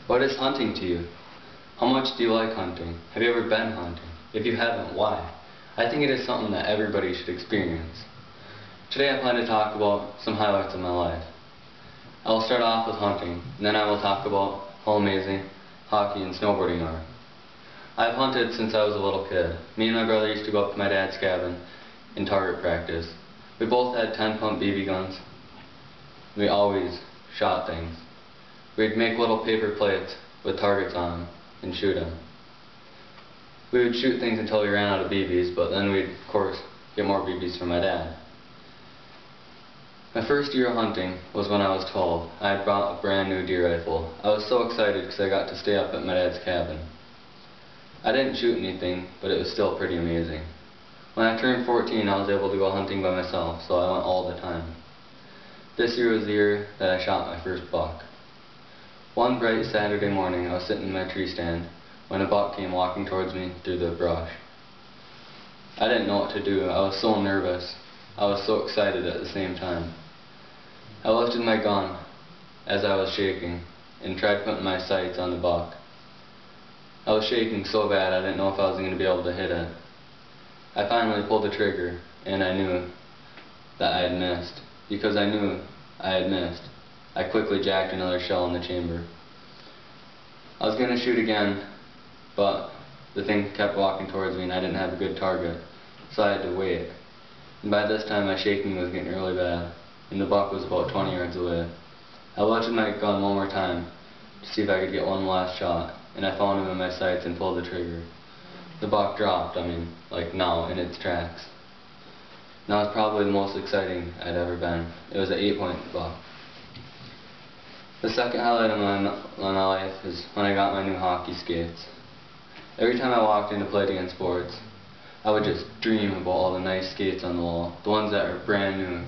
What is hunting to you? How much do you like hunting? Have you ever been hunting? If you haven't, why? I think it is something that everybody should experience. Today I plan to talk about some highlights of my life. I will start off with hunting, and then I will talk about how amazing hockey and snowboarding are. I have hunted since I was a little kid. Me and my brother used to go up to my dad's cabin in target practice. We both had 10-pump BB guns. We always shot things. We'd make little paper plates with targets on them and shoot them. We would shoot things until we ran out of BBs, but then we'd, of course, get more BBs from my dad. My first year of hunting was when I was 12. I had bought a brand new deer rifle. I was so excited because I got to stay up at my dad's cabin. I didn't shoot anything, but it was still pretty amazing. When I turned 14, I was able to go hunting by myself, so I went all the time. This year was the year that I shot my first buck. One bright Saturday morning, I was sitting in my tree stand when a buck came walking towards me through the brush. I didn't know what to do. I was so nervous. I was so excited at the same time. I lifted my gun as I was shaking and tried putting my sights on the buck. I was shaking so bad I didn't know if I was going to be able to hit it. I finally pulled the trigger and I knew that I had missed. Because I knew I had missed, I quickly jacked another shell in the chamber. I was going to shoot again, but the thing kept walking towards me and I didn't have a good target, so I had to wait. And by this time my shaking was getting really bad, and the buck was about 20 yards away. I lifted my gun one more time to see if I could get one last shot, and I found him in my sights and pulled the trigger. The buck dropped, like now, in its tracks. That was probably the most exciting I'd ever been. It was an 8-point buck. The second highlight of my life is when I got my new hockey skates. Every time I walked into Palladium Sports, I would just dream about all the nice skates on the wall. The ones that are brand new,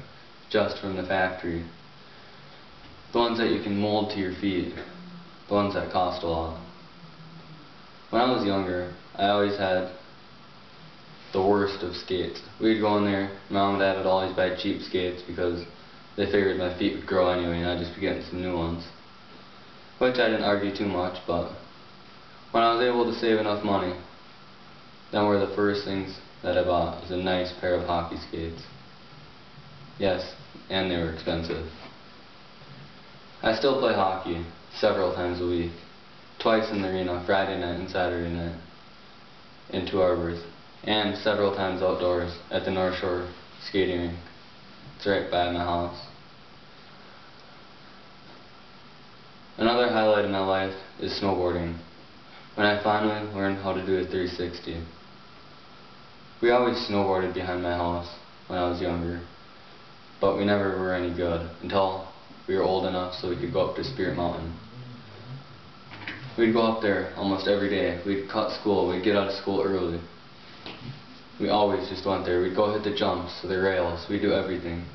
just from the factory. The ones that you can mold to your feet. The ones that cost a lot. When I was younger, I always had the worst of skates. We'd go in there, Mom and Dad would always buy cheap skates because they figured my feet would grow anyway and I'd just be getting some new ones. Which I didn't argue too much, but when I was able to save enough money, then were the first things that I bought was a nice pair of hockey skates. Yes, and they were expensive. I still play hockey several times a week. Twice in the arena, Friday night and Saturday night, in 2 Arbors, and several times outdoors at the North Shore skating rink. It's right by my house. Another highlight of my life is snowboarding, when I finally learned how to do a 360. We always snowboarded behind my house when I was younger, but we never were any good until we were old enough so we could go up to Spirit Mountain. We'd go up there almost every day. We'd cut school. We'd get out of school early. We always just went there. We'd go hit the jumps, the rails. We'd do everything.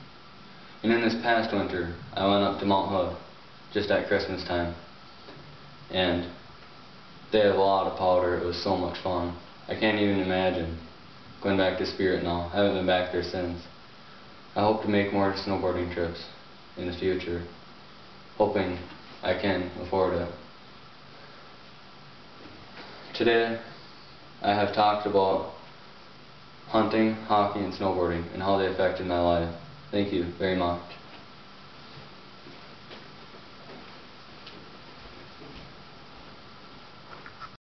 And in this past winter, I went up to Mount Hood just at Christmas time. And they have a lot of powder. It was so much fun. I can't even imagine going back to Spirit now. I haven't been back there since. I hope to make more snowboarding trips in the future, hoping I can afford it. Today, I have talked about hunting, hockey, and snowboarding and how they affected my life. Thank you very much.